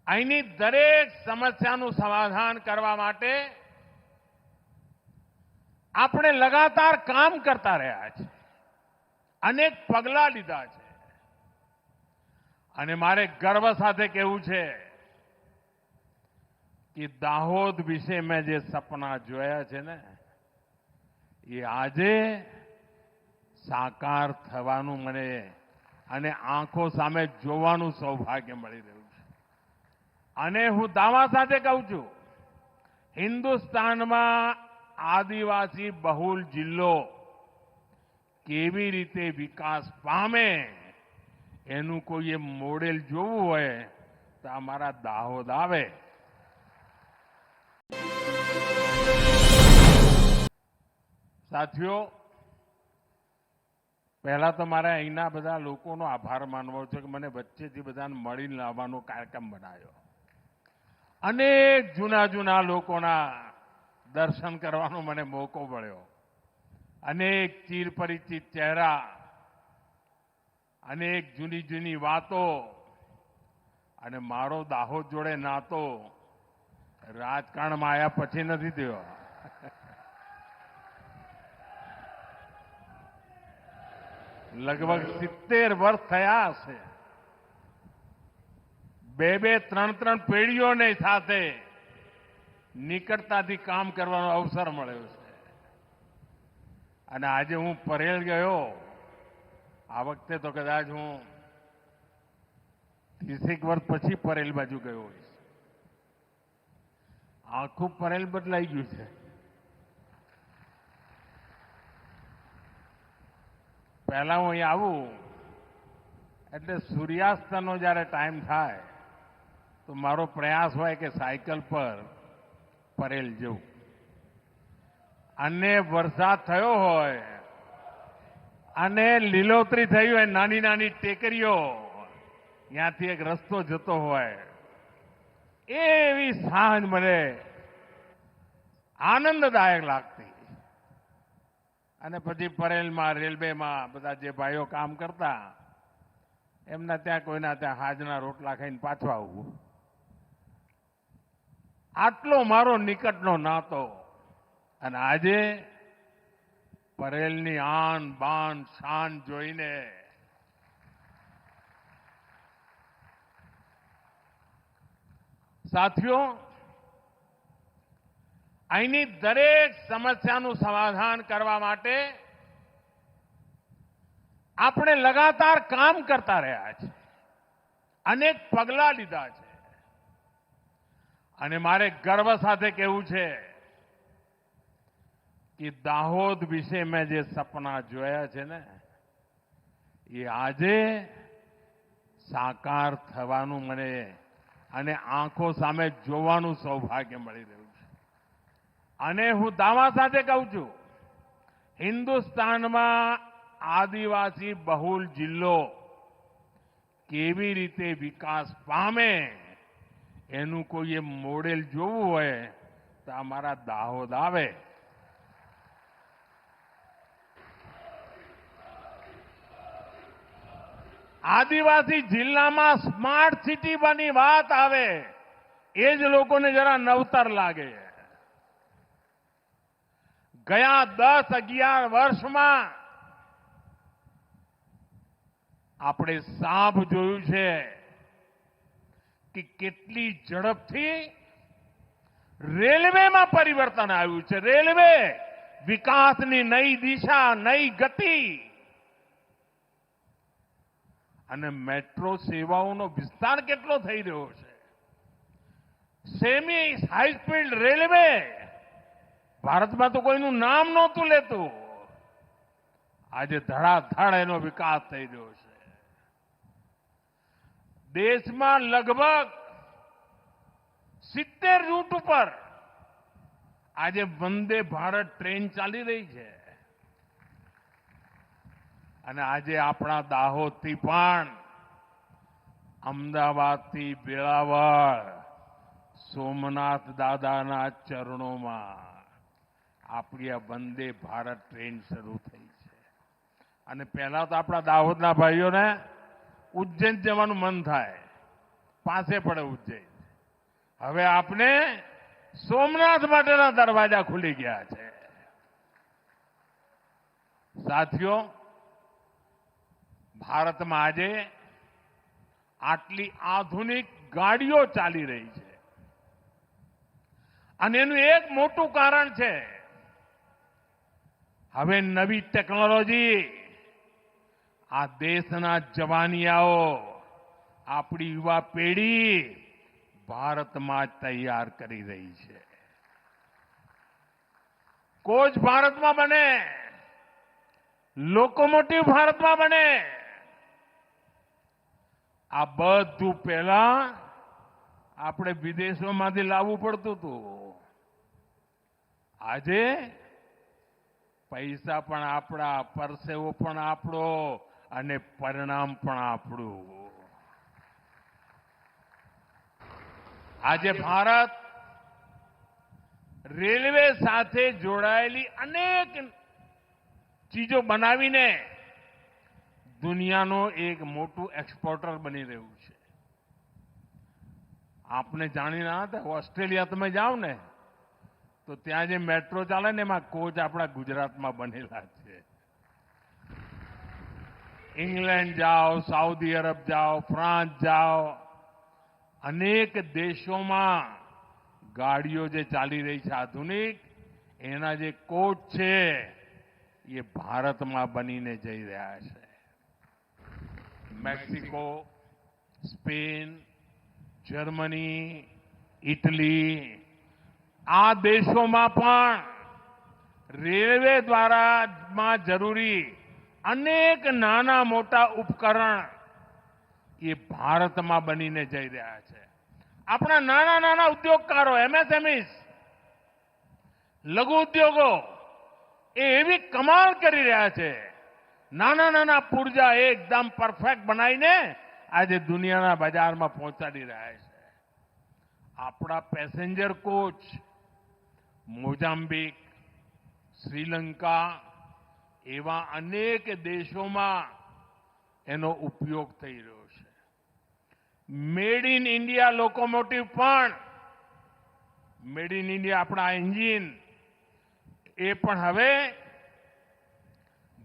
અહીંની દરેક સમસ્યાનું સમાધાન કરવા માટે આપણે લગાતાર કામ કરતા રહ્યા છે, અનેક પગલાં લીધા છે અને મારે ગર્વ સાથે કહેવું છે કે દાહોદ વિશે મેં જે સપના જોયા છે ને એ આજે સાકાર થવાનું મને અને આંખો સામે જોવાનું સૌભાગ્ય મળી રહ્યું છે. અને હું દાવા સાથે કહું છું, હિન્દુસ્તાનમાં આદિવાસી બહુલ જિલ્લો કેવી રીતે વિકાસ પામે એનું કોઈએ મોડેલ જોવું હોય તો અમારા દાહોદ આવે. સાથીઓ, પહેલા તો મારે અહીંના બધા લોકોનો આભાર માનવો છે કે મને વચ્ચેથી બધાને મળીને લાવવાનો કાર્યક્રમ બનાવ્યો. અનેક જૂના લોકોના દર્શન કરવાનો મને મોકો મળ્યો. અનેક ચીર પરિચિત ચહેરા, અનેક જૂની વાતો અને મારો દાહોદ જોડે નાતો રાજકારણમાં આવ્યા પછી નથી થયો. લગભગ 70 વર્ષ થયા હશે. બે ત્રણ પેઢીઓને સાથે નિકટતાથી કામ કરવાનો અવસર મળ્યો છે. અને આજે હું પરેલ ગયો. આ વખતે તો કદાચ હું 30 વર્ષ પછી પરેલ બાજુ ગયો હોઈશ. આખું પરેલ બદલાઈ ગયું છે. પહેલા હું અહીં આવું એટલે સૂર્યાસ્તનો જ્યારે ટાઈમ થાય તો મારો પ્રયાસ હોય કે સાયકલ પર પરેલ જવું. અને વરસાદ થયો હોય અને લીલોતરી થઈ હોય, નાની ટેકરીઓ, ત્યાંથી એક રસ્તો જતો હોય, એવી સાંજ મને આનંદદાયક લાગતી. અને પછી પરેલમાં રેલવેમાં બધા જે ભાઈઓ કામ કરતા એમના ત્યાં કોઈના ત્યાં હાજના રોટલા ખાઈને પાછો આવવું. આટલો મારો નિકટનો નાતો. અને આજે પરેલની આન બાન શાન જોઈને સાથીઓ, અહીંની દરેક સમસ્યાનું સમાધાન કરવા માટે આપણે લગાતાર કામ કરતા રહ્યા છે, અનેક પગલાં લીધા છે. અને મારે ગર્વ સાથે કહેવું છે કે દાહોદ વિશે મેં જે સપના જોયા છે ને એ આજે સાકાર થવાનું મને અને આંખો સામે જોવાનું સૌભાગ્ય મળી રહ્યું છે. અને હું દાવા સાથે કહું છું, હિન્દુસ્તાનમાં આદિવાસી બહુલ જિલ્લો કેવી રીતે વિકાસ પામે એનું કોઈએ મોડેલ જોવું હોય તો અમારા દાહોદ આવે. આદિવાસી જિલ્લામાં સ્માર્ટ સિટી બની વાત આવે એ જ લોકોને જરા નવતર લાગે. ગયા 10-11 વર્ષમાં આપણે સાંભ જોયું છે કે કેટલી ઝડપથી રેલવેમાં પરિવર્તન આવ્યું છે. રેલવે વિકાસની નઈ દિશા, નઈ ગતિ અને મેટ્રો સેવાઓનો વિસ્તાર કેટલો થઈ રહ્યો છે. સેમી હાઈ સ્પીડ રેલવે ભારતમાં તો કોઈનું નામ નહોતું લેતું. આજે ધડાધડ એનો વિકાસ થઈ રહ્યો છે. દેશમાં લગભગ 70 રૂટ ઉપર આજે વંદે ભારત ટ્રેન ચાલી રહી છે. અને આજે આપણા દાહોદથી પણ અમદાવાદથી વેળાવળ સોમનાથ દાદાના ચરણોમાં આપણી આ વંદે ભારત ટ્રેન શરૂ થઈ છે. અને પહેલા તો આપણા દાહોદના ભાઈઓને ઉજ્જૈન જવાનું મન થાય, પાસે પડે ઉજ્જૈન. હવે આપને સોમનાથ માટેના દરવાજા ખુલી ગયા છે. સાથીઓ, ભારતમાં આજે આટલી આધુનિક ગાડીઓ ચાલી રહી છે અને એનું એક મોટું કારણ છે હવે નવી ટેકનોલોજી આ દેશના જવાનિયાઓ, આપણી યુવા પેઢી ભારતમાં જ તૈયાર કરી રહી છે. કોચ ભારતમાં બને, લોકોમોટિવ ભારતમાં બને. આ બધું પહેલા આપણે વિદેશોમાંથી લાવવું પડતું હતું. આજે પૈસા પણ આપણા, પરસેવો પણ આપણો અને પરિણામ પણ આપણું. આજે ભારત રેલવે સાથે જોડાયેલી અનેક ચીજો બનાવીને દુનિયાનો એક મોટું એક્સપોર્ટર બની રહ્યું છે. આપને જાણી ના હતા, ઓસ્ટ્રેલિયા તમે જાઓ ને તો ત્યાં જે મેટ્રો ચાલે ને એમાં કોચ આપણા ગુજરાતમાં બનેલા છે. ઇંગ્લેન્ડ જાઓ, સાઉદી અરબ જાઓ, ફ્રાન્સ જાઓ, અનેક દેશોમાં ગાડીઓ જે ચાલી રહી છે આધુનિક, એના જે કોચ છે એ ભારતમાં બનીને જઈ રહ્યા છે. મેક્સિકો, સ્પેન, જર્મની, ઇટલી, આ દેશોમાં પણ રેલવે દ્વારામાં જરૂરી અનેક નાના મોટા ઉપકરણ એ ભારતમાં બનીને જઈ રહ્યા છે. આપણા નાના નાના ઉદ્યોગકારો, એમએસએમઈસ, લઘુ ઉદ્યોગો એ એવી કમાલ કરી રહ્યા છે. નાના નાના પુર્જા એકદમ પરફેક્ટ બનાવીને આજે દુનિયાના બજારમાં પહોંચાડી રહ્યા છે. આપણા પેસેન્જર કોચ મોઝામ્બિક, શ્રીલંકા એવા અનેક દેશોમાં એનો ઉપયોગ થઈ રહ્યો છે. મેડ ઇન ઇન્ડિયા લોકોમોટિવ પણ, મેડ ઇન ઇન્ડિયા આપણા એન્જિન એ પણ હવે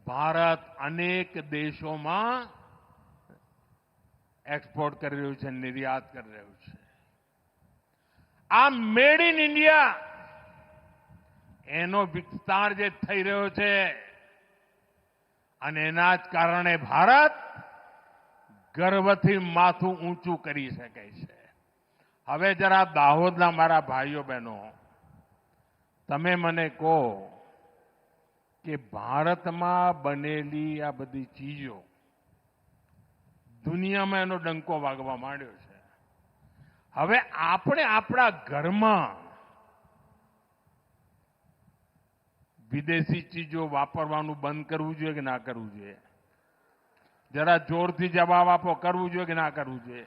ભારત અનેક દેશોમાં એક્સપોર્ટ કરી રહ્યું છે, નિર્યાત કરી રહ્યું છે. આ મેડ ઇન ઇન્ડિયા એનો વિસ્તાર જે થઈ રહ્યો છે અને એના જ કારણે ભારત ગર્વથી માથું ઊંચું કરી શકે છે. હવે જરા દાહોદના મારા ભાઈઓ બહેનો, તમે મને કહો કે ભારતમાં બનેલી આ બધી ચીજો દુનિયામાં એનો ડંકો વાગવા માંડ્યો છે. હવે આપણે આપણા ઘરમાં વિદેશી ચીજો વાપરવાનું બંધ કરવું જોઈએ કે ના કરવું જોઈએ? જરા જોરથી જવાબ આપો. કરવું જોઈએ કે ના કરવું જોઈએ?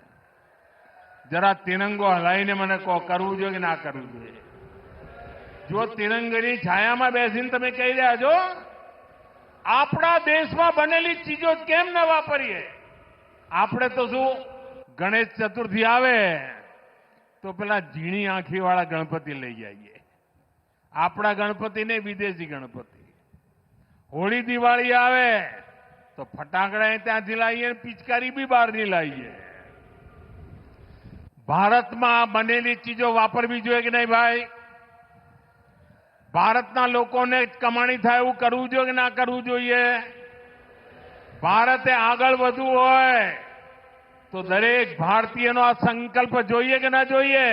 જરા તિરંગો હલાવીને મને કહો, કરવું જોઈએ કે ના કરવું જોઈએ? જો તિરંગાની છાયામાં બેસીને તમે કહી રહ્યા છો આપણા દેશમાં બનેલી ચીજો કેમ ન વાપરીએ? આપણે તો શું, ગણેશ ચતુર્થી આવે તો પેલા ઝીણી આંખીવાળા ગણપતિ લઈ જઈએ. આપણા ગણપતિ ને વિદેશી ગણપતિ. હોળી દિવાળી આવે તો ફટાકડા ત્યાંથી લાવીએ, પિચકારી બી બહારની લાવીએ. ભારતમાં બનેલી ચીજો વાપરવી જોઈએ કે નહીં ભાઈ? ભારતના લોકોને કમાણી થાય એવું કરવું જોઈએ કે ના કરવું જોઈએ? ભારતે આગળ વધવું હોય તો દરેક ભારતીયનો આ સંકલ્પ જોઈએ કે ના જોઈએ?